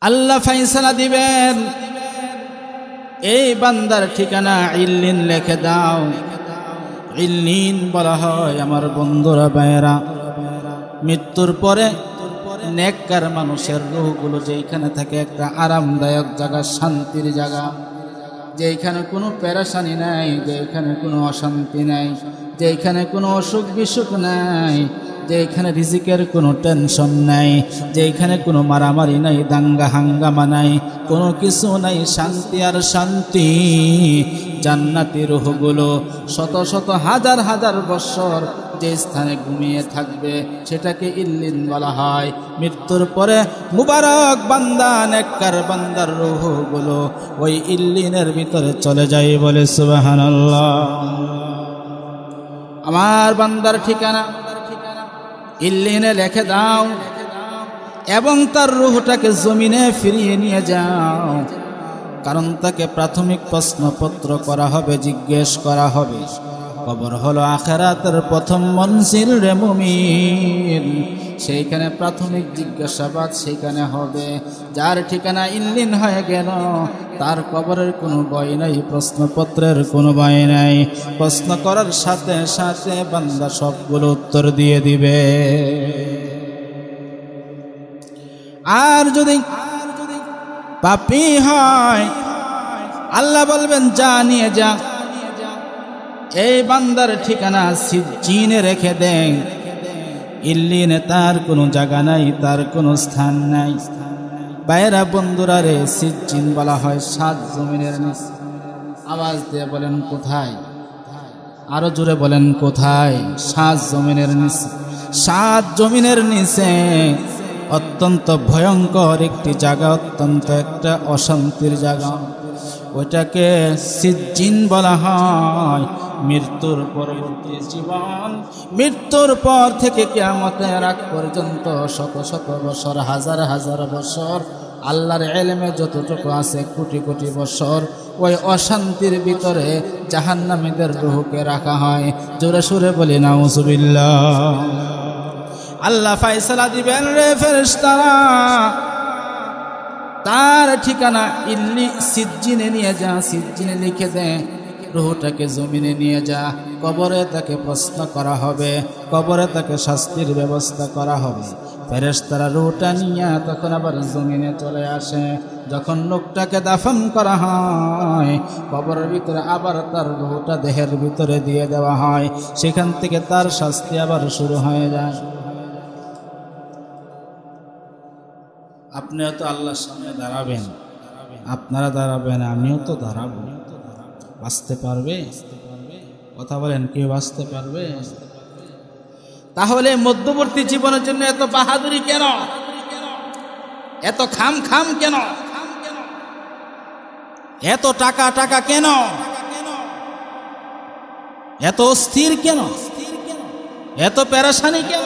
আল্লাহ ফাইসালা দিবেন, এই বান্দার ঠিকানা ইল্লিন লিখে দাও। ইল্লিন বলা হয় আমার বন্ধুরা ভাইয়েরা, মৃত্যুর পরে নেককার মানুষের রূহগুলো যেখানে থাকে একটা আরামদায়ক জায়গা, শান্তির জায়গা, যেখানে কোনো পেরেশানি নাই, যেখানে কোনো অশান্তি নাই, যেখানে কোনো অসুখ বিসুখ নাই, যেখানে রিজিকের কোনো টেনশন নাই, যেখানে কোনো মারামারি নাই, দাঙ্গা হাঙ্গামা নাই, কোনো কিছু নাই, শান্তি আর শান্তি। জান্নাতি রূহগুলো শত শত হাজার হাজার বছর যে স্থানে ঘুমিয়ে থাকবে সেটাকে ইল্লিন বলা হয়। মৃত্যুর পরে মুবারক বান্দা, নেককার বান্দার রূহগুলো ওই ইল্লিনের ভিতরে চলে যায়, বলে সুবহানাল্লাহ। আমার বান্দার ঠিকানা ইল্লিনে লিখে দাও এবং তার রূহটাকে জমিনে ফিরিয়ে নিয়ে যাও, কারণ তাকে প্রাথমিক প্রশ্নপত্র করা হবে, জিজ্ঞেস করা হবে। কবর হলো আখিরাতের প্রথম মঞ্জিল রে মুমিন, সেইখানে প্রাথমিক জিজ্ঞাসাবাদ সেইখানে হবে। যার ঠিকানা ইল্লিন হয়ে গেল তার কবরের কোনো ভয় নাই, প্রশ্নপত্রের কোনো ভয় নাই। প্রশ্ন করার সাথে সাথে বান্দা সবগুলো উত্তর দিয়ে দিবে। আর যদি পাপী হয় আল্লাহ বলবেন যা নিয়ে যা, এই বান্দার ঠিকানা সিজ্জিনে রেখে দেন। ইল্লিনে তার কোনো জায়গা নাই, তার কোনো স্থান নাই। বাইরা বন্ধুরা রে, সিজ্জিন বলা হয় 7 জমিনের নিচে। আওয়াজ দিয়ে বলেন কোথায়? আরো জোরে বলেন কোথায়? 7 জমিনের নিচে। 7 জমিনের নিচে অত্যন্ত ভয়ঙ্কর একটি জায়গা, অত্যন্ত একটা অশান্তির জায়গা, ওইটাকে সিজ্জিন বলা হয়। মৃত্যুর পরবর্তী জীবন, মৃত্যুর পর থেকে কিয়ামতের আগ পর্যন্ত শত শত বছর, হাজার হাজার বছর, আল্লাহর ইলমে যতটুকু আছে কোটি কোটি বছর, ওই অশান্তির ভিতরে জাহান্নামীদের রূহকে রাখা হয়। জোরে সুরে বলি নাউজুবিল্লাহ। আল্লাহ ফায়সালা দিবেন রে ফেরেশতারা, তার ঠিকানা সিজ্জিনে নিয়ে যা, সিজ্জিনে লিখে দে। রূহটাকে জমিনে নিয়ে যা, কবরে তাকে প্রশ্ন করা হবে, কবরে তাকে শাস্তির ব্যবস্থা করা হবে। ফেরেশতারা রূহটা নিয়ে তখন আবার জমিনে চলে আসে। যখন লোকটাকে দাফন করা হয় কবরের ভিতরে আবার তার রূহটা দেহের ভিতরে দিয়ে দেওয়া হয়, সেখান থেকে তার শাস্তি আবার শুরু হয়ে যায়। আপনিও তো আল্লাহর সামনে দাঁড়াবেন, আপনারা দাঁড়াবেন, আমিও তো দাঁড়াবো। বাঁচতে পারবে? কথা বলেন, কেউ বাঁচতে পারবে? তাহলে মধ্যবর্তী জীবনের জন্য এত বাহাদুরি কেন? এত খাম খাম কেন? এত টাকা টাকা কেন? এত অস্থির কেন? এত পেরেশানি কেন?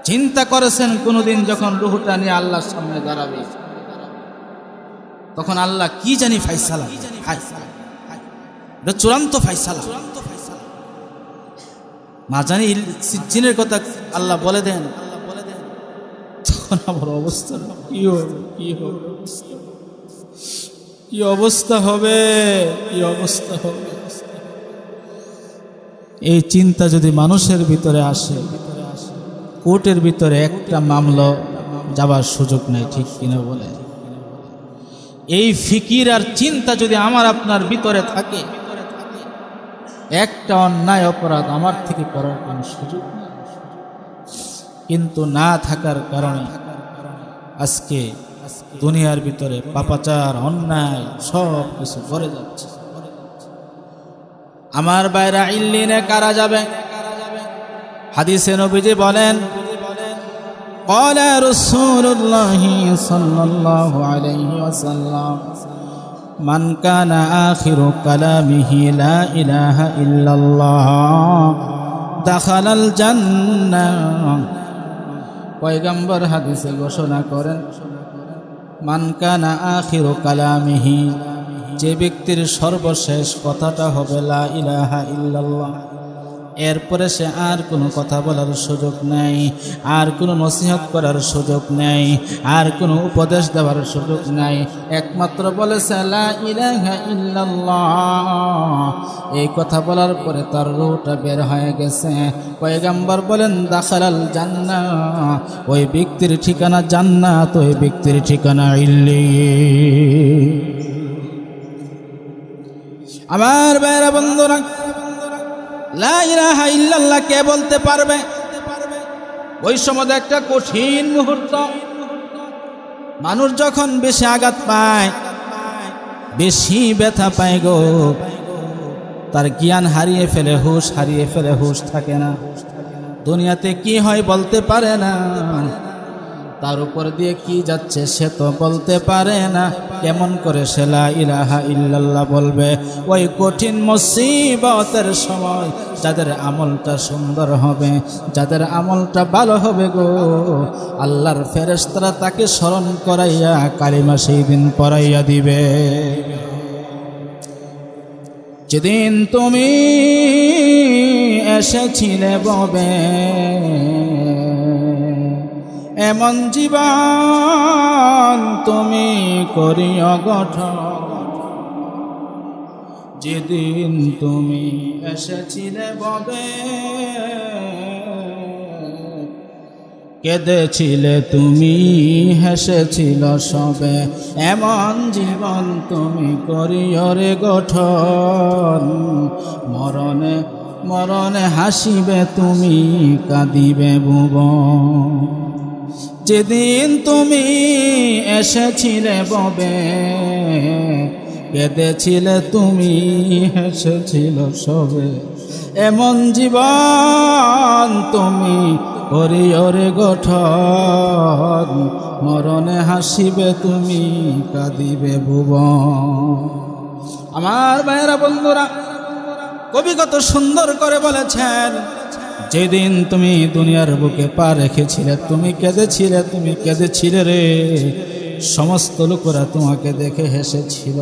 চিন্তা করেছেন কোনদিন যখন রূহটা নিয়ে আল্লাহর সামনে দাঁড়াবে তখন আল্লাহ কি জানি ফায়সালা, এটা চূড়ান্ত ফায়সালা। মা জানি সিজ্জিনের কথা আল্লাহ বলে দেন, তখন আমার অবস্থা কি হবে? কি অবস্থা হবে? কি অবস্থা হবে? এই চিন্তা যদি মানুষের ভিতরে আসে, কোর্টের ভিতরে একটা মামলা যাবার সুযোগ নেই, ঠিক কিনা বলে? এই ফিকির আর চিন্তা যদি আমার আপনার ভিতরে থাকে, একটা অন্যায় অপরাধ আমার থেকে করার কোনো সুযোগ নেই। কিন্তু না থাকার কারণে আজকে দুনিয়ার ভিতরে পাপাচার, অন্যায় সব কিছু করে যাচ্ছে। আমার বাইরা ইল্লিনে কারা যাবে? হাদিসে নবীজি বলেন, قال رسول الله صلى الله عليه وسلم من كان آخر كلامه لا إله إلا الله دخل الجنة। পয়গম্বর হাদিসে ঘোষণা করেন, মান কানা আখিরু কালামিহি, যে ব্যক্তির সর্বশেষ কথাটা হবে লা ইলাহা ইল্লাল্লাহ, এরপরে সে আর কোনো কথা বলার সুযোগ নেই, আর কোনো নসিহত করার সুযোগ নেই, আর কোনো উপদেশ দেওয়ার সুযোগ নাই। একমাত্র বলেছে লা ইলাহা ইল্লাল্লাহ। এই কথা বলার পরে তার রূহটা বের হয়ে গেছে। পয়গম্বর বলেন দাখালাল জান্নাহ, ওই ব্যক্তির ঠিকানা জান্নাত, ওই ব্যক্তির ঠিকানা ইল্লিয়িন। আমার ভাইরা বন্ধুরা, লা ইলাহা ইল্লাল্লাহ কে বলতে পারবে? ওই সময় একটা কঠিন মুহূর্ত, মানুষ যখন বেশি আঘাত পায়, বেশি ব্যথা পায় গো, তার জ্ঞান হারিয়ে ফেলে, হুঁশ হারিয়ে ফেলে, হুঁশ থাকে না, দুনিয়াতে কি হয় বলতে পারে না, তার উপর দিয়ে কি যাচ্ছে সে তো বলতে পারে না। কেমন করে সে লা ইলাহা ইল্লাল্লাহ বলবে? ওই কঠিন মুসিবতের সময় যাদের আমলটা সুন্দর হবে, যাদের আমলটা ভালো হবে গো, আল্লাহর ফেরেশতারা তাকে স্মরণ করাইয়া কালিমা সেই দিন পড়াইয়া দিবে। যেদিন তুমি এসেছিলে ববে, এমন জীবন তুমি করিও গঠন। যেদিন তুমি এসেছিলে ববে, কেঁদেছিলে তুমি, হেসেছিল সবে, এমন জীবন তুমি করিও রে গঠন। মরণে মরণে হাসিবে তুমি, কাঁদিবে ভুবন। যেদিন তুমি এসেছিলে ববে, কেঁদেছিলে তুমি, হেসেছিল সবে, এমন জীবন তুমি করিও রে গঠন। মরণে হাসিবে তুমি, কাঁদিবে ভুবন। আমার ভাইয়েরা বন্ধুরা, কবি কত সুন্দর করে বলেছেন, যেদিন তুমি দুনিয়ার বুকে পা রেখেছিলে, তুমি কেঁদেছিলে, তুমি কেঁদেছিলে রে, সমস্ত লোকেরা তোমাকে দেখে হেসেছিল।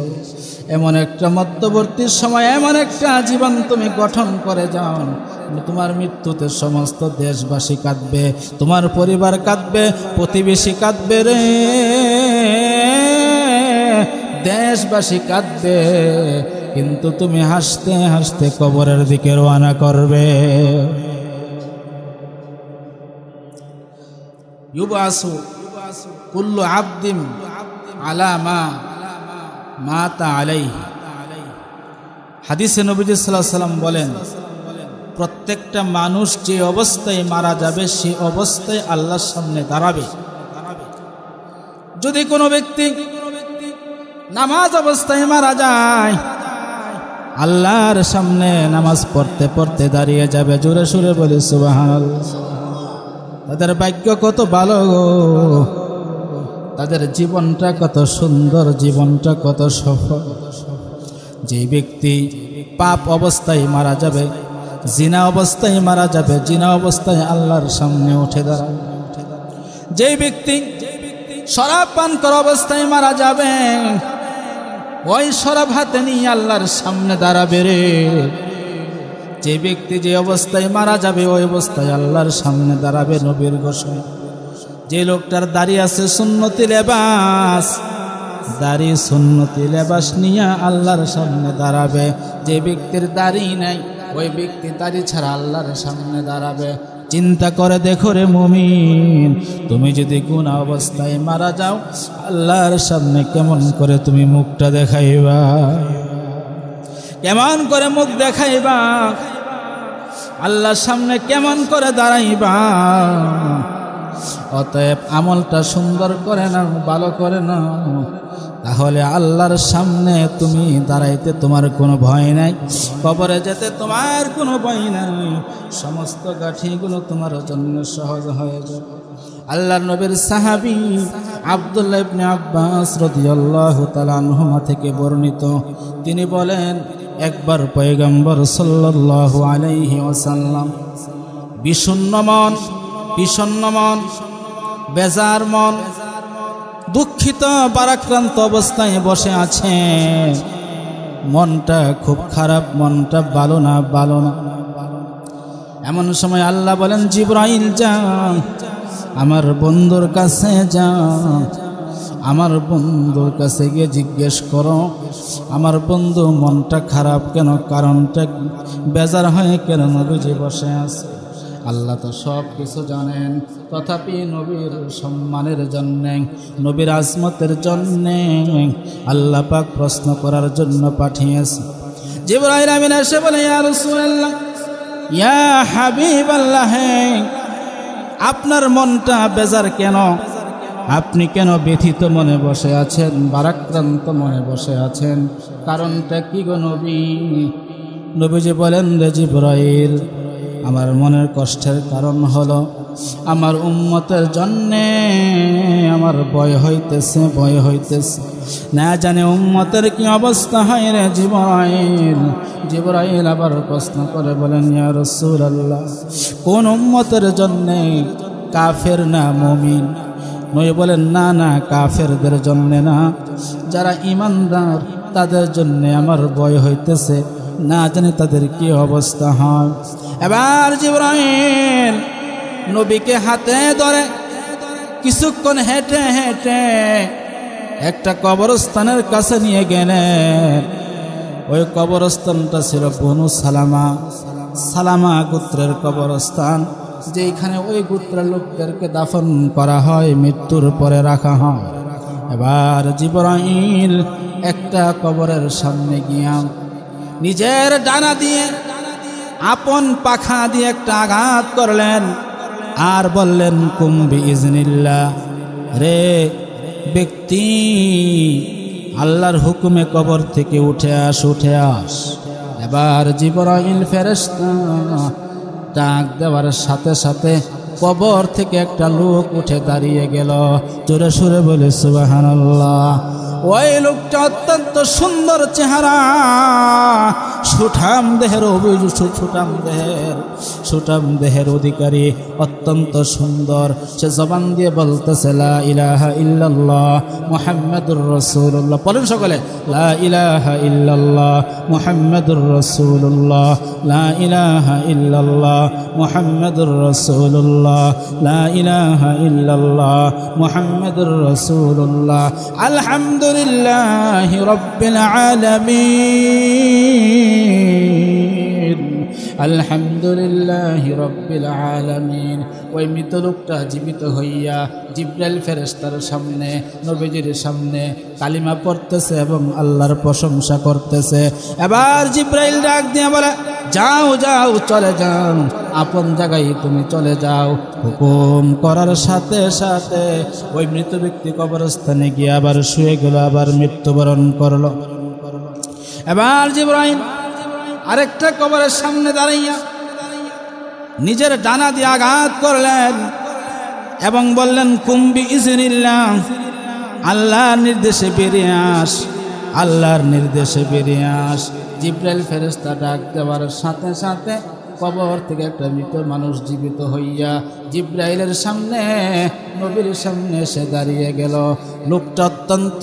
এমন একটা মধ্যবর্তী সময়, এমন একটা জীবন তুমি গঠন করে যাও, তোমার মৃত্যুতে সমস্ত দেশবাসী কাঁদবে, তোমার পরিবার কাঁদবে, প্রতিবেশী কাঁদবে রে, দেশবাসী কাঁদবে, কিন্তু তুমি হাসতে হাসতে কবরের দিকে রওনা করবে। ইউবাসু কুল্লু আবদিন আলা মা মাতা আলাইহি। হাদিসে নবীজি সাল্লাল্লাহু আলাইহি ওয়াসাল্লাম বলেন, প্রত্যেকটা মানুষ যে অবস্থায় মারা যাবে সে অবস্থায় আল্লাহর সামনে দাঁড়াবে। যদি কোনো ব্যক্তি নামাজ অবস্থায় মারা যায়, আল্লাহর সামনে নামাজ পড়তে পড়তে দাঁড়িয়ে যাবে। জোরে সুরে বলি সুবহানাল্লাহ। তাদের ভাগ্য কত ভালো গো, তাদের জীবনটা কত সুন্দর, জীবনটা কত সফল। যে ব্যক্তি পাপ অবস্থায় মারা যাবে, জিনা অবস্থায় মারা যাবে, জিনা অবস্থায় আল্লাহর সামনে উঠে দাঁড়াবে। যে ব্যক্তি শরাব পান করা অবস্থায় মারা যাবে, ওই শরাব হাতে নিয়ে আল্লাহর সামনে দাঁড়াবে রে। যে ব্যক্তি যে অবস্থায় মারা যাবে, ওই অবস্থায় আল্লাহর সামনে দাঁড়াবে। নবীর ঘোষণা, যে লোকটার দাড়ি আছে সুন্নতি লেবাস, দাড়ি সুন্নতি লেবাস নিয়ে আল্লাহর সামনে দাঁড়াবে। যে ব্যক্তির দাড়ি নাই, ওই ব্যক্তি দাড়ি ছাড়া আল্লাহর সামনে দাঁড়াবে। চিন্তা করে দেখো রে মুমিন, তুমি যদি গুনাহ অবস্থায় মারা যাও, আল্লাহর সামনে কেমন করে তুমি মুখটা দেখাইবা, কেমন করে মুখ দেখাইবা, আল্লাহর সামনে কেমন করে দাঁড়াইবা। অতএব আমলটা সুন্দর করে নাও, ভালো করে নাও, তাহলে আল্লাহর সামনে তুমি দাঁড়াইতে তোমার কোনো ভয় নাই, কবরে যেতে তোমার কোনো ভয় নাই, সমস্ত গাঠিগুলো তোমার জন্য সহজ হয়ে যাবে। আল্লাহর নবীর সাহাবী আব্দুল্লাহ ইবনে আব্বাস রাদিয়াল্লাহু তাআলা আনহুমা থেকে বর্ণিত, তিনি বলেন, একবার পয়গম্বর সাল্লাল্লাহু আলাইহি ওয়াসাল্লাম বিষণ্ণ মন, বেজার মন, দুঃখিত ভারাক্রান্ত অবস্থায় বসে আছে। মনটা খুব খারাপ, মনটা ভালো না। এমন সময় আল্লাহ বলেন, জিবরাইল যাও, আমার বন্ধুর কাছে যাও, আমার বন্ধুর কাছে গিয়ে জিজ্ঞেস করো আমার বন্ধু মনটা খারাপ কেন, কারণটা বেজার হয়ে কেন নবীজি বসে আছে। আল্লাহ তো সব কিছু জানেন, তথাপি নবীর সম্মানের জন্যে, নবীর আজমতের জন্যে আল্লাহ পাক প্রশ্ন করার জন্য পাঠিয়েছে। জিবরাইল আমিন এসে বলে, ইয়া রাসূলুল্লাহ, ইয়া হাবিবাল্লাহ, আপনার মনটা বেজার কেন, আপনি কেন ব্যথিত মনে বসে আছেন, ভারাক্রান্ত মনে বসে আছেন, কারণটা কি গো নবী? নবীজি বলেন, রে জিবরাইল, আমার মনের কষ্টের কারণ হলো আমার উম্মতের জন্যে আমার ভয় হইতেছে, ভয় হইতেছে, না জানে উম্মতের কি অবস্থা হয় রে জিবরাইল। জিবরাইল আবার প্রশ্ন করে বলেন, ইয়া রাসূলুল্লাহ, কোন উম্মতের জন্যে, কাফের না মুমিন? নবী বলেন, না না, কাফেরদের জন্যে না, যারা ঈমানদার তাদের জন্যে আমার ভয় হইতেছে, না জানি তাদের কি অবস্থা হয়। এবার জিবরাইল নবীকে হাতে ধরে কিছুক্ষণ হেঁটে হেঁটে একটা কবরস্থানের কাছে নিয়ে গেলেন। ওই কবরস্থানটা ছিল বনু সালামা, সালামা গোত্রের কবরস্থান, যেখানে ওই গোত্রের লোকদেরকে দাফন করা হয়, মৃত্যুর পরে রাখা হয়। এবার জিবরাইল একটা কবরের সামনে গিয়া নিজের ডানা দিয়ে, আপন পাখা দিয়ে একটা আঘাত করলেন আর বললেন, কুম বিইজনিল্লাহ, রে ব্যক্তি, আল্লাহর হুকুমে কবর থেকে উঠে আস, উঠে আস। এবার জিবরাইল ফেরেশতা ডাক দেওয়ার সাথে সাথে কবর থেকে একটা লোক উঠে দাঁড়িয়ে গেল। জোরে সুরে বলে সুবহানাল্লাহ। ওই লোকটা অত্যন্ত সুন্দর চেহারা, সুঠাম দেহের সুঠাম দেহের অধিকারী, অত্যন্ত সুন্দর। সে জবান দিয়ে বলতেছে, লা ইলাহা ইল্লাল্লাহ মুহাম্মাদুর রাসূলুল্লাহ। বলেন সকলে, লা ইলাহা ইল্লাল্লাহ মুহাম্মাদুর রাসূলুল্লাহ, লা ইলাহা ইল্লাল্লাহ মুহাম্মাদুর রাসূলুল্লাহ, লা ইলাহা ইল্লাল্লাহ মুহাম্মাদুর রাসূলুল্লাহ। আলহামদুলিল্লাহি রাব্বিল আলামিন, আলহামদুলিল্লাহি রাব্বিল আলামিন। ওই মৃত লোকটা জীবিত হইয়া জিবরাইল ফেরেশতার সামনে, নবীজির সামনে কালিমা পড়তেছে এবং আল্লাহর প্রশংসা করতেছে। এবার জিবরাইল ডাক দিয়ে বলে, যাও যাও, চলে যাও, আপন জায়গায় তুমি চলে যাও। হুকুম করার সাথে সাথে ওই মৃত ব্যক্তি কবরস্থানে গিয়ে আবার শুয়ে গেল, আবার মৃত্যুবরণ করলো। এবার জিবরাইল আরেকটা কবরের সামনে দাঁড়াইয়া নিজের ডানা দিয়ে আঘাত করলেন এবং বললেন, কুম বিইজনিল্লাহ, আল্লাহর নির্দেশে বেরিয়ে আস, আল্লাহর নির্দেশে বেরিয়ে আস। জিবরাইল ফেরেশতা ডাক দেওয়ার সাথে সাথে কবর থেকে একটা মৃত মানুষ জীবিত হইয়া জিবরাইলের সামনে, নবীর সামনে এসে দাঁড়িয়ে গেল। লোকটা অত্যন্ত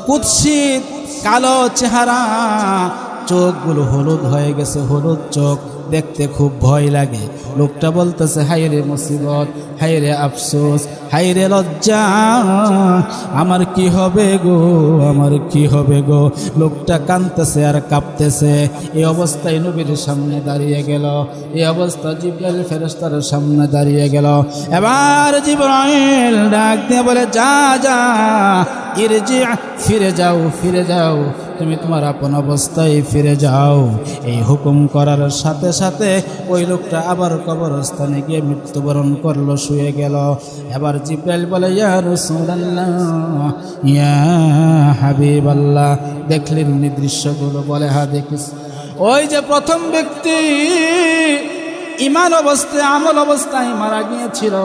কুৎসিত, কালো চেহারা, চোখগুলো হলুদ হয়ে গেছে, হলুদ চোখ, দেখতে খুব ভয় লাগে। লোকটা বলতেছে, হায়রে মুসিবত, হায়রে আফসোস, হায়রে লজ্জা, আমার কি হবে গো, আমার কি হবে গো। লোকটা কাঁদতেছে আর কাঁপতেছে। এই অবস্থায় নবীর সামনে দাঁড়িয়ে গেল, এই অবস্থা জিবরাইল ফেরেশতার সামনে দাঁড়িয়ে গেল। এবার জিবরাইল ডাক দিয়ে বলে, যা যা, ইরজি, ফিরে যাও, ফিরে যাও, তুমি তোমার আপন অবস্থায় ফিরে যাও। এই হুকুম করার সাথে সাথে ওই লোকটা আবার কবরস্থানে গিয়ে মৃত্যুবরণ করলো, শুয়ে গেল। এবার জিবরাইল বলে, ইয়া রাসূলুল্লাহ, ইয়া হাবিবাল্লাহ, দেখলেন নি দৃশ্যগুলো? বলে, হ্যাঁ দেখিস। ওই যে প্রথম ব্যক্তি ইমান অবস্থায়, আমল অবস্থায় মারা গিয়েছিল,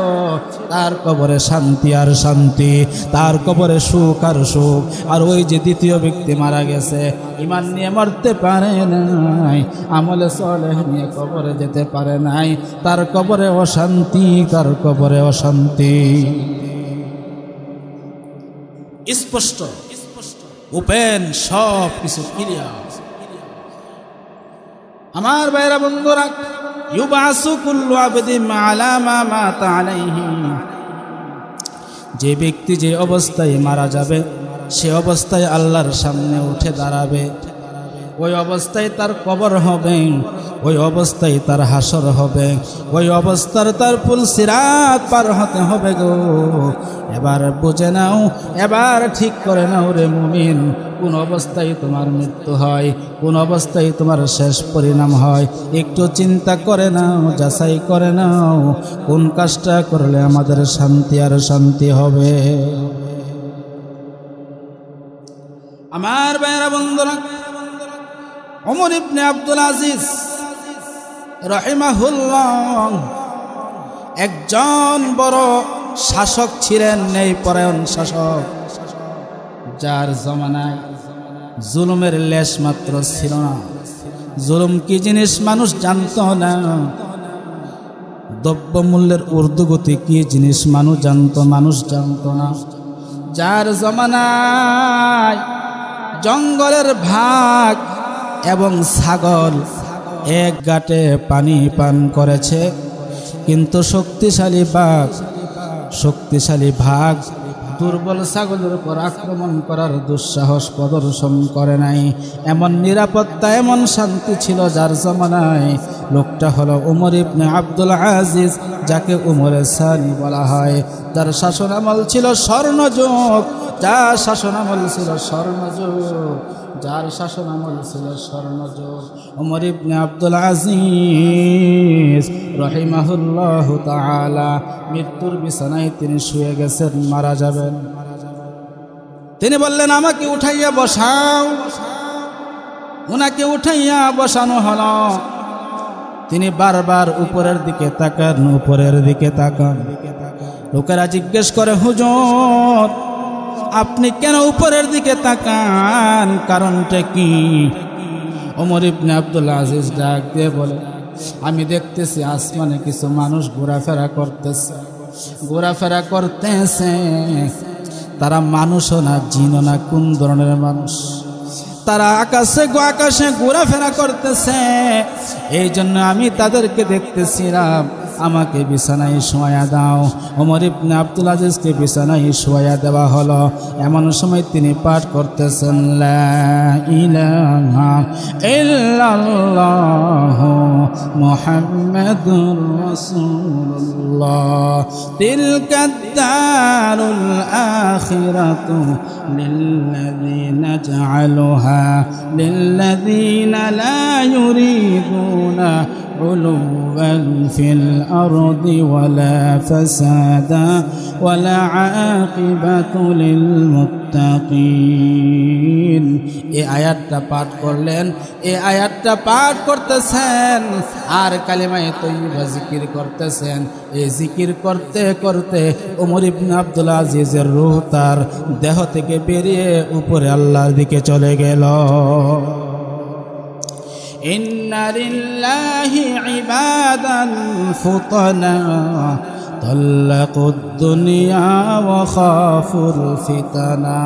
তার কবরে শান্তি আর শান্তি, তার কবরে সুখ আর সুখ। আর ওই যে দ্বিতীয় ব্যক্তি মারা গেছে, ইমান নিয়ে মরতে পারে নাই, আমলে সালেহ নিয়ে কবরে যেতে পারে নাই, তার কবরে অশান্তি, তার কবরে অশান্তি। স্পষ্ট, ওপেন, সব কিছু ক্লিয়ার। আমার ভাইরা বন্ধুরা, ইউবাসু কুল্লু আবদিন আলা মা মাতা আলাইহি, যে ব্যক্তি যে অবস্থায় মারা যাবে সে অবস্থায় আল্লাহর সামনে উঠে দাঁড়াবে, ওই অবস্থায় তার কবর হবে, ওই অবস্থায় তার হাসর হবে, ওই অবস্থার তার পুল সিরাত পার হতে হবে গো। এবার বুঝে নাও, এবার ঠিক করে নাও রে মুমিন, কোন অবস্থায় তোমার মৃত্যু হয়, কোন অবস্থায় তোমার শেষ পরিণাম হয়। একটু চিন্তা করে নাও, যাচাই করে নাও, কোন কাজটা করলে আমাদের শান্তি আর শান্তি হবে। আমার ভাইয়েরা বন্ধুরা, ওমর ইবনে আব্দুল আজিজ রাহিমাহুল্লাহ একজন বড় শাসক ছিলেন, ন্যায়পরায়ণ শাসক, যার জমানায় জুলুমের লেশ মাত্র ছিল না। জুলুম কি জিনিস মানুষ জানত না, দ্রব্যমূল্যের ঊর্ধ্বগতি কি জিনিস মানুষ জানত না। যার জমানায় জঙ্গলের ভাগ এবং ছাগল এক গাঁটে পানি পান করেছে, কিন্তু শক্তিশালী ভাগ দুর্বল ছাগলের উপর আক্রমণ করার দুঃসাহস প্রদর্শন করে নাই। এমন নিরাপত্তা, এমন শান্তি ছিল যার জমানায়। লোকটা হলো ওমর ইবনে আব্দুল আজিজ, যাকে ওমরে সানি বলা হয়, যার শাসনামল ছিল স্বর্ণযুগ, যার শাসনামল ছিল স্বর্ণযুগ। ওমর ইবনে আব্দুল আজিজ রাহিমাহুল্লাহু তাআলা মৃত্যুর বিছানায় তিনি শুয়ে গেছেন, মারা যাবেন। তিনি বললেন, আমাকে উঠাইয়া বসাও। ওনাকে উঠাইয়া বসানো হলো। তিনি বারবার উপরের দিকে তাকান। লোকেরা জিজ্ঞেস করে, হুজুর আপনি কেন উপরের দিকে তাকান, কারণটা কি? ওমর ইবনে আব্দুল আজিজ ডাক দিয়ে বলে, আমি দেখতেছি আসমানে কিছু মানুষ ঘোরাফেরা করতেছে। তারা মানুষও না, জিনও না, কোন ধরনের মানুষ? তারা আকাশে ঘোরাফেরা করতেছে। এই জন্য আমি তাদেরকে দেখতেছিলাম। আমাকে বিছানায় শোয়া দাও। ওমর ইবনে আব্দুল আজিজকে বিছানায় শোয়া দেওয়া হলো। এমন সময় তিনি পাঠ করতেছেন, লা ইলাহা ইল্লাল্লাহু মুহাম্মাদুর রাসূলুল্লাহ, তিলকাদ দারুল আখিরাতু লিল্লাযীনা জাআলুহা লিল্লাযীনা লা ইউরিদুনা উলুওয়ান ফিল আরদি ওয়ালা ফাসাদা ওয়ালা আকিবাতু লিল মুত্তাকিন। এই আয়াতটা পাঠ করলেন, এই আয়াতটা পাঠ করতেছেন আর কালিমায়ে তয়্যিবা জিকির করতেছেন। এই জিকির করতে করতে ওমর ইবনে আব্দুল আজিজের রূহ তার দেহ থেকে বেরিয়ে উপরে আল্লাহর দিকে চলে গেল। ইন্না লিল্লাহি ইবাদান ফুতানা তাল্লাকুদ দুনিয়া ওয়া খাফুল ফিতানা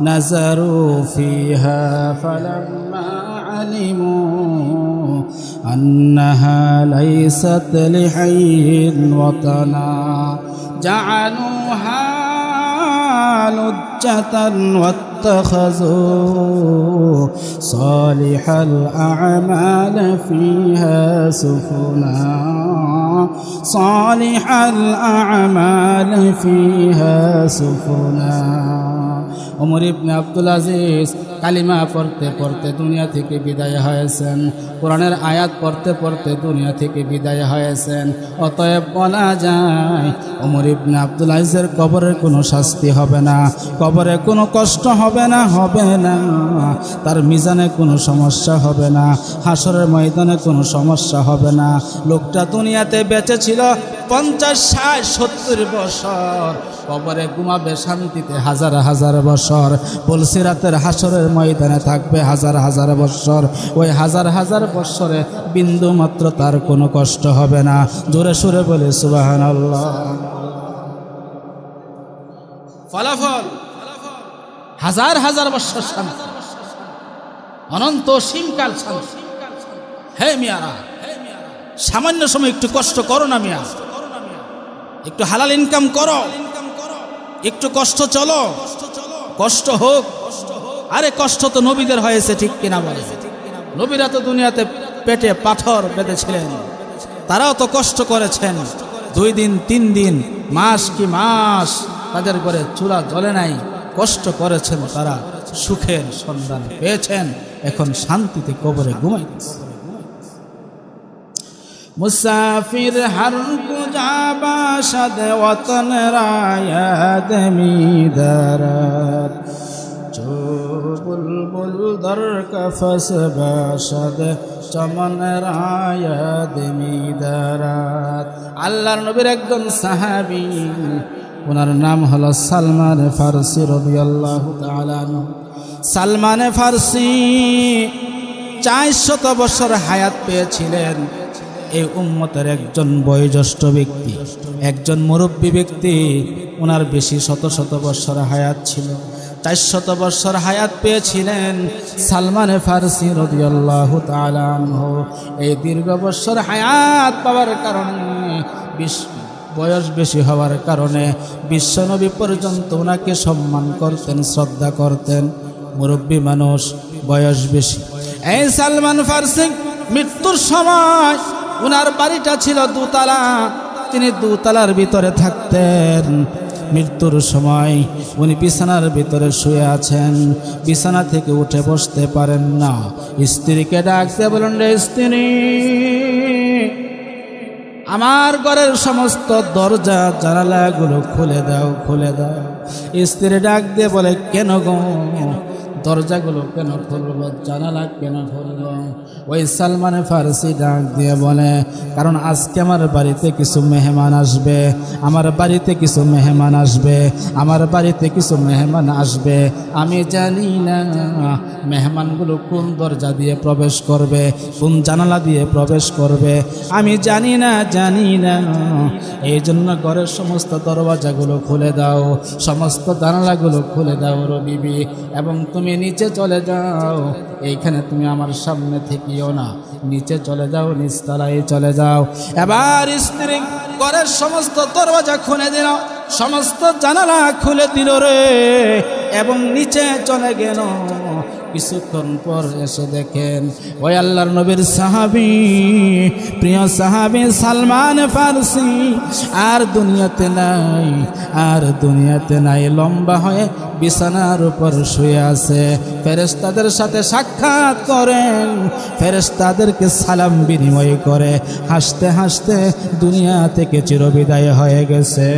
নাজারু ফিহা ফালাম্মা আলিমু আন্নাহা লাইসাত লিহাইয়িন ওয়াতানা জাআলুহা লুজ্জাতান واتخذوا صالح الأعمال فيها سفنا صالح الأعمال فيها سفنا। ওমর ইবনে আব্দুল আজিজ কালিমা পড়তে পড়তে দুনিয়া থেকে বিদায় হয়েছেন, কোরআনের আয়াত পড়তে পড়তে দুনিয়া থেকে বিদায় হয়েছেন। অতএব বলা যায় ওমর ইবনে আব্দুল আজিজের কবরের কোনো শাস্তি হবে না, কবরে কোনো কষ্ট হবে না, তার মিজানে কোনো সমস্যা হবে না, হাসরের ময়দানে কোনো সমস্যা হবে না। লোকটা দুনিয়াতে বেঁচে ছিল 50, 60, 70 বছর, কবরে ঘুমাবে শান্তিতে হাজার হাজার বছর, পুলসিরাতের হাসরের ময়দানে থাকবে হাজার হাজার বছর। ওই হাজার হাজার বছরে বিন্দু মাত্র তার কোনো কষ্ট হবে না। জোরে সুরে বলে সুবহানাল্লাহ। ফলাফল হাজার হাজার বছর শান্তি, অনন্ত সীমকাল শান্তি। হে মিয়ারা, সামান্য সময় একটু কষ্ট করো না মিয়া, একটু হালাল ইনকাম করো, একটু কষ্ট চলো, কষ্ট হোক। আরে কষ্ট তো নবীদের হয়েছে, ঠিক কিনা বলে? নবীরা তো দুনিয়াতে পেটে পাথর বেঁধেছিলেন, তারাও তো কষ্ট করেছেন। 2 দিন 3 দিন, মাস কি মাস তাদের ঘরে চুলা জ্বলে নাই, কষ্ট করেছেন, তারা সুখের সন্ধান পেয়েছেন, এখন শান্তিতে কবরে ঘুমাইতেছে। মুসাফির হর কুজা বাশদ ওতন রায়াদ মিদারাত, जो बुलबुल दर कफस बाशद चमन रायद मिदारात। আল্লাহর নবীর একজন সাহাবী, ওনার নাম হলো সালমান ফারসি রাদিয়াল্লাহু তাআলা আনহু। সালমান ফারসি 400 বছর হায়াত পেয়েছিলেন। এই উম্মতের একজন বয়োজ্যেষ্ঠ ব্যক্তি, একজন মুরব্বী ব্যক্তি। ওনার বেশি শত শত বছর হায়াত ছিল, 400 বছর হায়াত পেয়েছিলেন সালমান ফারসি রাদিয়াল্লাহু তাআলা আনহু। এই দীর্ঘ বছর হায়াত পাওয়ার কারণে, বয়স বেশি হওয়ার কারণে বিশ্বনবী পর্যন্ত ওনাকে সম্মান করতেন, শ্রদ্ধা করতেন। মুরব্বী মানুষ, বয়স বেশি। এই সালমান ফারসি মৃত্যুর সময় ওনার বাড়িটা ছিল 2 তলা, তিনি 2 তলার ভিতরে থাকতেন। মৃত্যুর সময় উনি বিছানার ভিতরে শুয়ে আছেন, বিছানা থেকে উঠে বসতে পারেন না। স্ত্রীকে ডাকতে বলেন, রে স্ত্রী, আমার ঘরের সমস্ত দরজা জানালাগুলো খুলে দাও, খুলে দাও। স্ত্রী ডাক দিয়ে বলে, কেন গো, দরজাগুলো কেন খুলব, জানালা কেন খুলব? ওই সালমান ফারসি ডাক দিয়ে বলে, কারণ আজকে আমার বাড়িতে কিছু মেহমান আসবে, আমার বাড়িতে কিছু মেহমান আসবে, আমার বাড়িতে কিছু মেহমান আসবে। আমি জানি না মেহমানগুলো কোন দরজা দিয়ে প্রবেশ করবে, কোন জানালা দিয়ে প্রবেশ করবে, আমি জানি না, জানি না। এই জন্য ঘরের সমস্ত দরওয়াজাগুলো খুলে দাও, সমস্ত জানালাগুলো খুলে দাও রো বিবি, এবং তুমি নিচে চলে যাও। এইখানে তুমি আমার সামনে থেকেও না, নিচে চলে যাও, নিচতলায় চলে যাও। এবার স্ত্রী ঘরের সমস্ত দরওয়াজা খুলে দিল, সমস্ত জানালা খুলে দিল রে, এবং নিচে চলে গেল। কিছুক্ষণ পর এসে দেখেন ওই আল্লাহর নবীর সাহাবী, প্রিয় সাহাবী সালমান ফারসি আর দুনিয়াতে নাই, আর দুনিয়াতে নাই। লম্বা হয়ে বিছানার উপর শুয়ে আছে। ফেরেশতাদের সাথে সাক্ষাৎ করেন, ফেরেশতাদেরকে সালাম বিনিময় করে হাসতে হাসতে দুনিয়া থেকে চিরবিদায় হয়ে গেছে।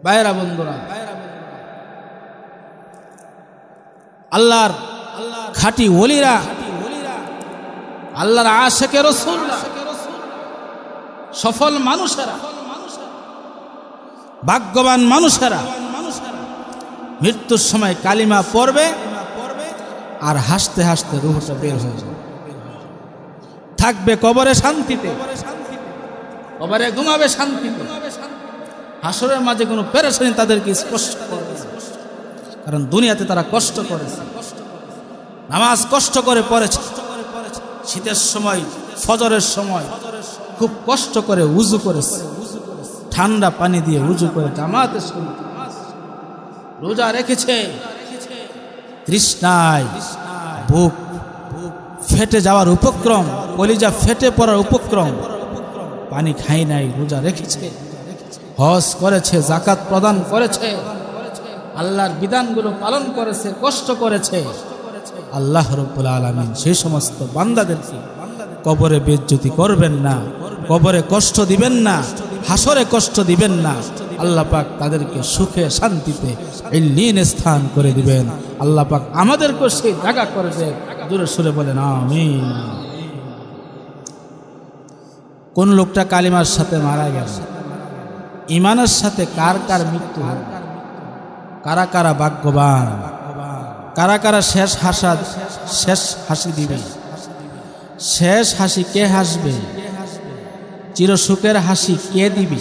ভাইরা বন্ধুরা, আল্লাহর খাঁটি ওলিরা, আল্লাহর আশিকে রাসূলরা, সফল মানুষেরা, ভাগ্যবান মানুষেরা মৃত্যুর সময় কালিমা পড়বে আর হাসতে হাসতে রূহটা বের হয়ে যাবে, থাকবে কবরে শান্তিতে, কবরে ঘুমাবে শান্তিতে। হাসরের মাঝে কোনো পেরেশানি তাদেরকে স্পর্শ করবে না, কারণ দুনিয়াতে তারা কষ্ট করেছে, নামাজ কষ্ট করে পড়েছে। শীতের সময়, ফজরের সময় খুব কষ্ট করে উজু করেছে, ঠান্ডা পানি দিয়ে উজু করে জামাতের সঙ্গে রোজা রেখেছে। তৃষ্ণায় বুক ফেটে যাওয়ার উপক্রম, কলিজা ফেটে পড়ার উপক্রম, পানি খাই নাই, রোজা রেখেছে, হজ করেছে, যাকাত প্রদান করেছে, আল্লাহর বিধানগুলো পালন করেছে, কষ্ট করেছে। আল্লাহ রাব্বুল আলামিন সেই সমস্ত বান্দাদেরকে কবরে বেইজ্জতি করবেন না, কবরে কষ্ট দিবেন না, হাসরে কষ্ট দিবেন না। আল্লাহ পাক তাদেরকে সুখে শান্তিতে ইল্লিন স্থান করে দিবেন। আল্লাহ পাক আমাদেরকে সেই জায়গা করে দেন। জোরে সুরে বলেন আমিন। কোন লোকটা কালিমার সাথে মারা গেল, ইমানের সাথে কার কার মৃত্যু হল, কারা কারা ভাগ্যবান, কারা কারা শেষ হাসি দিবে, শেষ হাসি কে হাসবে, চিরসুখের হাসি কে দিবে,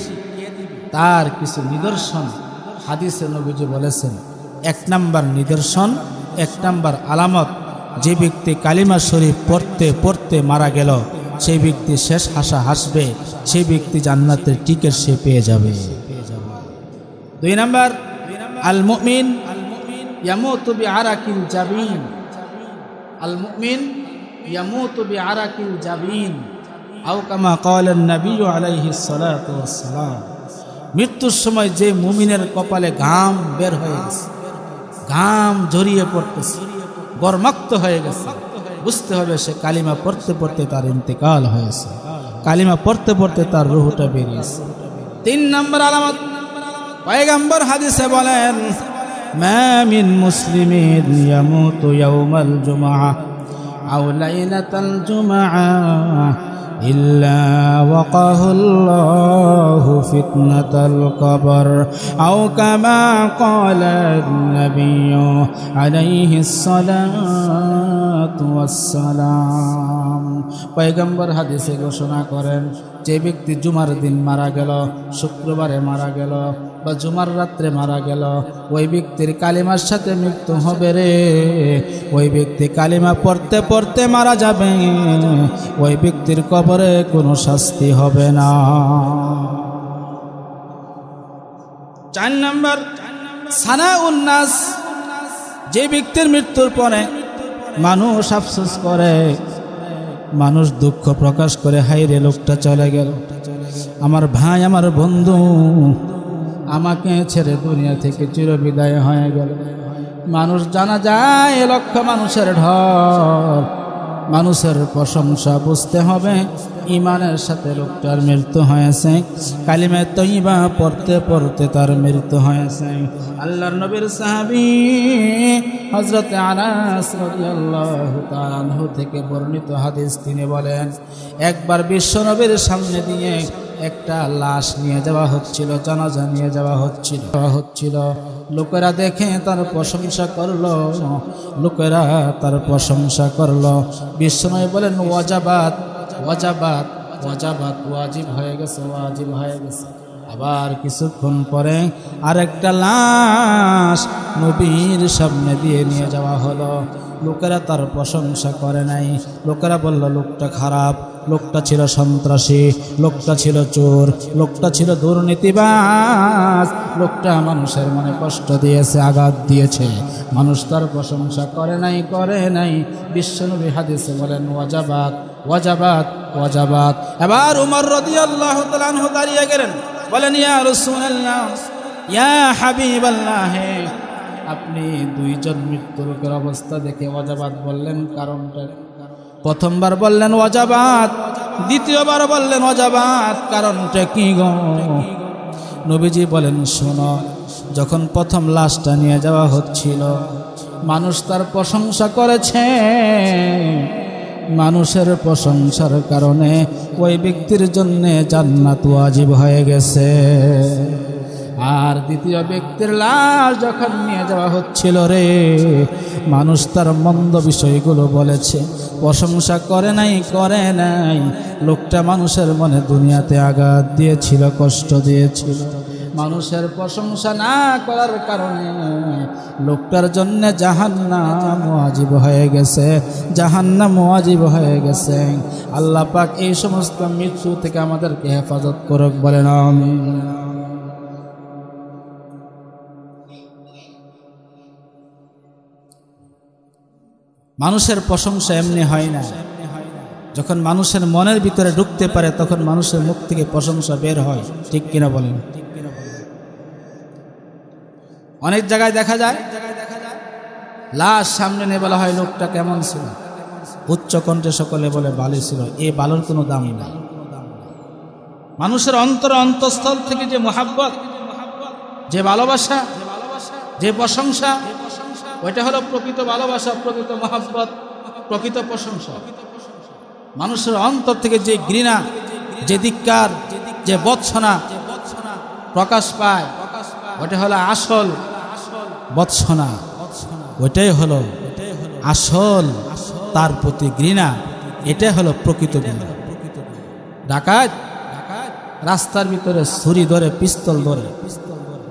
তার কিছু নিদর্শন হাদিসে নবীজি বলেছেন। 1 নাম্বার নিদর্শন, 1 নাম্বার আলামত, যে ব্যক্তি কালিমা শরীফ পড়তে পড়তে মারা গেল সেই ব্যক্তি শেষ হাসা হাসবে, সেই ব্যক্তি জান্নাতের টিকিট সে পেয়ে যাবে। 2 নাম্বার, আল মুমিন ইয়ামুতু বিআরাকিল জাবিন। আল মুমিন ইয়ামুতু বিআরাকিল জাবিন আও কামা ক্বালা নবী আলাইহিস সালাতু ওয়াস সালাম। মৃত্যুর সময় যে মুমিনের কপালে ঘাম বের হয়ে গেছে, ঘাম ঝরিয়ে পড়তেছে, গরমাক্ত হয়ে গেছে, বুঝতে হবে সে কালিমা পড়তে পড়তে তার ইন্তেকাল হয়েছে, কালিমা পড়তে পড়তে তার রূহটা বেরিয়েছে। 3 নম্বর আলামত, পয়গম্বর হাদিসে বলেন, মা মিন মুসলিমিন ইয়ামুতু ইয়াউমাল জুমআহ আও লাইলাতাল জুমআহ ইল্লা ওয়াকাহুল্লাহু ফিতনাতাল কবর আও কামা ক্বালা নবিয়্যু আলাইহিস সালাতু ওয়াস সালাম। পয়গম্বর হাদিসে ঘোষণা করেন, যে ব্যক্তি জুমার দিন মারা গেল, শুক্রবারে মারা গেল বা জুমার রাত্রে মারা গেল, ওই ব্যক্তির কালিমার সাথে মৃত্যু হবে রে। ওই ব্যক্তি কালিমা পড়তে পড়তে মারা যাবে, ওই ব্যক্তির কবরে কোনো শাস্তি হবে না। 4 নম্বর, সানাউন নাস, যে ব্যক্তির মৃত্যুর পরে মানুষ আফসোস করে, মানুষ দুঃখ প্রকাশ করে, হায়রে লোকটা চলে গেল, আমার ভাই আমার বন্ধু আমাকে ছেড়ে দুনিয়া থেকে চিরবিদায় হয়ে গেল। মানুষ জানা যায় লক্ষ মানুষের ঢল, মানুষের প্রশংসা বুঝতে হবে ইমানের সাথে লোকটার মৃত্যু হয়েছে, কালিমা তয়্যিবা পড়তে পড়তে তার মৃত্যু হয়েছে। আল্লাহর নবীর সাহাবী হযরত আনাস রাদিয়াল্লাহু তাআলা আনহু থেকে বর্ণিত হাদিস, তিনি বলেন, একবার বিশ্ব নবীর সামনে দিয়ে একটা লাশ নিয়ে যাওয়া হচ্ছিল, জানাজা নিয়ে যাওয়া হচ্ছিল। লোকেরা দেখে তার প্রশংসা করলো, লোকেরা তার প্রশংসা করলো। বিশ্বনবী বলেন, ওয়াজাবাত ওয়াজাবাত ওয়াজাবাত, ওয়াজিব হয়ে গেছে, ওয়াজিব হয়ে গেছে। আবার কিছুক্ষণ পরে আরেকটা লাশ নবীর সামনে দিয়ে নিয়ে যাওয়া হলো। লোকেরা তার প্রশংসা করে নাই, লোকেরা বলল লোকটা খারাপ, লোকটা ছিল সন্ত্রাসী, লোকটা ছিল চোর, লোকটা ছিল দুর্নীতিবাজ, লোকটা মানুষের মনে কষ্ট দিয়েছে, আঘাত দিয়েছে। মানুষ তার প্রশংসা করে নাই। বিশ্বনবী হাদিসে বলেন, ওয়াজাবাত ওয়াজাবাত ওয়াজাবাত। এবার উমর রাদিয়াল্লাহু তাআলা আনহু দাঁড়িয়ে গেলেন, বলেন, ইয়া রাসূলুল্লাহ, ইয়া হাবিবাল্লাহ, আপনি 2 জন মৃত্যু লোকের অবস্থা দেখে ওয়াজাবাত বললেন, কারণটা? প্রথমবার বললেন ওয়াজাবাত, দ্বিতীয়বার বললেন ওয়াজাবাত, কারণটা কি গো? নবীজি বলেন, শোনো, যখন প্রথম লাশটা নিয়ে যাওয়া হচ্ছিল, মানুষ তার প্রশংসা করেছে, মানুষের প্রশংসার কারণে ওই ব্যক্তির জন্য জান্নাত ওয়াজিব হয়ে গেছে। আর দ্বিতীয় ব্যক্তির লাশ যখন নিয়ে যাওয়া হচ্ছিল রে, মানুষ তার মন্দ বিষয়গুলো বলেছে, প্রশংসা করে নাই। লোকটা মানুষের মনে দুনিয়াতে আঘাত দিয়েছিল, কষ্ট দিয়েছিল। মানুষের প্রশংসা না করার কারণে লোকটার জন্য জাহান্নাম ওয়াজিব হয়ে গেছে, জাহান্নাম ওয়াজিব হয়ে গেছে। আল্লাহ পাক এই সমস্ত মৃত্যু থেকে আমাদেরকে হেফাজত করুক, বলেন আমিন। মানুষের প্রশংসা এমনি হয় না, যখন মানুষের মনের ভিতরে ঢুকতে পারে তখন মানুষের মুখ থেকে প্রশংসা বের হয়, ঠিক কিনা বলেন? অনেক জায়গায় দেখা যায় লাশ সামনে নিয়ে বলা হয় লোকটা কেমন ছিল, উচ্চ কণ্ঠে সকলে বলে ভালো ছিল। এই ভালোর কোনো দাম নাই। মানুষের অন্তঃস্থল থেকে যে মোহাব্বত, যে ভালোবাসা, যে প্রশংসা, ওইটা হলো প্রকৃত ভালোবাসা, প্রকৃত মোহাব্বত, প্রকৃত প্রশংসা। মানুষের অন্তর থেকে যে ঘৃণা, যে ধিক্কার, যে বৎসনা প্রকাশ পায়, ওটা হলো আসল বৎসনা, ওইটাই হলো আসল তার প্রতি ঘৃণা, এটাই হলো প্রকৃত ঘৃণা। ডাকাত রাস্তার ভিতরে ছুরি ধরে, পিস্তল ধরে,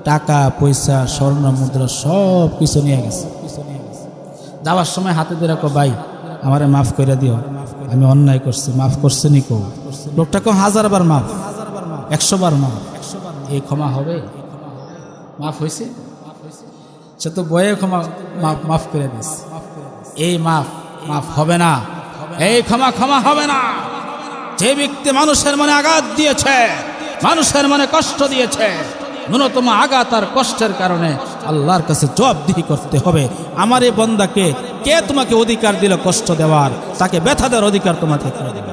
টাকা পয়সা স্বর্ণ মুদ্রা সব কিছু নিয়ে গেছে। যাওয়ার সময় হাতে দিয়ে রাখো, ভাই আমারে মাফ করে দিও, আমি অন্যায় করছি, মাফ করছে নি কো? লোকটাকে 1000 বার মাফ, 100 বার মাফ, এই ক্ষমা হবে? মাফ হয়েছে? সে তো বয়ে ক্ষমা মাফ করে দিস, এই মাফ হবে না, এই ক্ষমা হবে না। যে ব্যক্তি মানুষের মনে আঘাত দিয়েছে, মানুষের মনে কষ্ট দিয়েছে, ন্যূনতম আঘাত আর কষ্টের কারণে আল্লাহর কাছে জবাবদিহি করতে হবে। আমার এই বান্দাকে কে তোমাকে অধিকার দিল কষ্ট দেওয়ার? তাকে ব্যথা দেওয়ার অধিকার তোমাকে কে দিল?